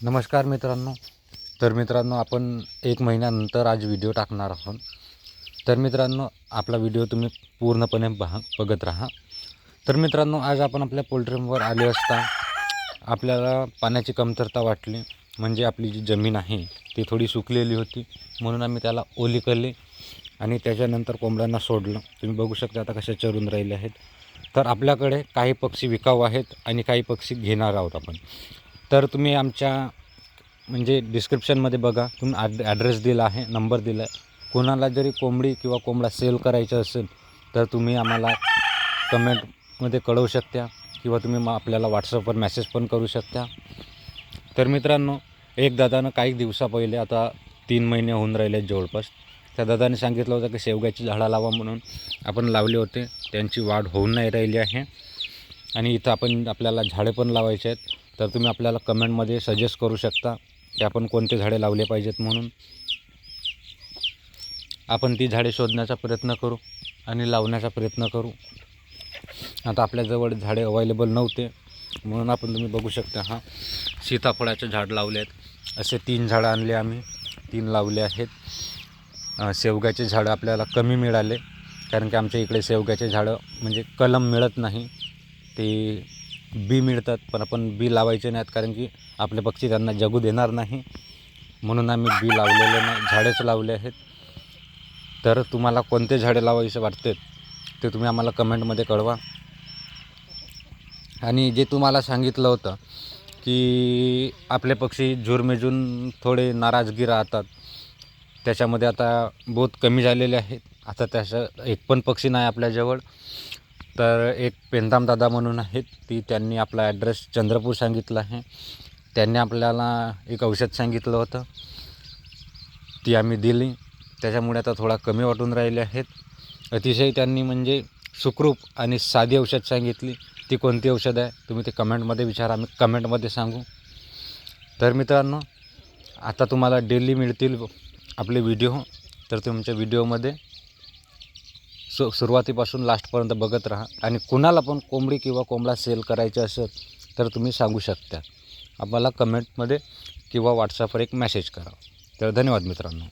नमस्कार मित्रांनो. तर मित्रांनो, आपण एक महिन्यानंतर आज व्हिडिओ टाकणार आहोत. तर मित्रांनो, आपला व्हिडिओ तुम्ही पूर्णपणे बघत राहा. तर मित्रांनो, आज आपण आपल्या पोल्ट्री फार्मवर आले असता आपल्याला पाण्याची कमतरता वाटली. म्हणजे आपली जी जमीन आहे ती थोडी सुकलेली होती, म्हणून आम्ही त्याला ओली केली आणि त्याच्यानंतर कोंबड्यांना सोडलं. तुम्ही बघू शकता आता कशा चरून राहिले आहेत. तर आपल्याकडे काही पक्षी विकाऊ आहेत आणि काही पक्षी घेणार आहोत आपण. तर तुम्ही आमच्या म्हणजे डिस्क्रिप्शनमध्ये बघा, तुम्ही ॲड्रेस दिला आहे, नंबर दिला आहे. कोणाला जरी कोंबडी किंवा कोंबडा सेल करायचं असेल तर तुम्ही आम्हाला कमेंटमध्ये कळवू शकता किंवा तुम्ही आपल्याला व्हॉट्सअपवर मेसेज पण करू शकता. तर मित्रांनो, एक दादानं काही दिवसा पहिले, आता 3 महिने होऊन राहिले जवळपास, त्या दादाने सांगितलं होतं की शेवग्याची झाडं लावा म्हणून. आपण लावले होते, त्यांची वाढ होऊन नाही राहिली आहे आणि इथं आपल्याला झाडे पण लावायचे आहेत. तर तुम्ही आपल्याला कमेंटमध्ये सजेस्ट करू शकता की आपण कोणते झाडे लावले पाहिजेत म्हणून. आपण ती झाडे शोधण्याचा प्रयत्न करू आणि लावण्याचा प्रयत्न करू. आता आपल्याजवळ झाडे अवेलेबल नव्हते म्हणून तुम्ही बघू शकता, सीताफळाचे झाड लावले आहेत. असे 3 झाडं आणले आम्ही, 3 लावले आहेत. शेवग्याचे झाडं आपल्याला कमी मिळाले, कारण की आमच्या इकडे शेवग्याचे झाडं म्हणजे कलम मिळत नाही, ते बी मिळतात. पण आपण बी लावायचे नाहीत, कारण की आपले पक्षी त्यांना जगू देणार नाही, म्हणून आम्ही बी लावलेले नाही, झाडेच लावले आहेत. तर तुम्हाला कोणते झाडे लावायचे वाटते ते तुम्ही आम्हाला कमेंटमध्ये कळवा. आणि जे तुम्हाला सांगितलं होतं की आपले पक्षी झुरमेजून थोडे नाराजगी राहतात, त्याच्यामध्ये आता बहुत कमी झालेले आहेत. आता त्याचं एक पण पक्षी नाही आपल्याजवळ. तर एक पेंदाम दादा म्हणून आहेत, त्यांनी आपला ॲड्रेस चंद्रपूर सांगितला आहे. त्यांनी आपल्याला एक औषध सांगितलं होतं, ती आम्ही दिली. त्याच्यामुळे आता थोडा कमी वाटून राहिले आहेत. अतिशय त्यांनी म्हणजे सुखरूप आणि साधी औषध सांगितली. ती कोणती औषध आहे तुम्ही ते कमेंटमध्ये विचारा, आम्ही कमेंटमध्ये सांगू. तर मित्रांनो, आता तुम्हाला डेली मिळतील आपले व्हिडिओ. तर तुमच्या व्हिडिओमध्ये सुरुवातीपासून लास्टपर्यंत बघत राहा. आणि कुणाला पण कोंबडी किंवा कोंबडा सेल करायचे असेल तर तुम्ही सांगू शकता, आम्हाला कमेंटमध्ये किंवा व्हॉट्सअपवर एक मेसेज करा. तर धन्यवाद मित्रांनो.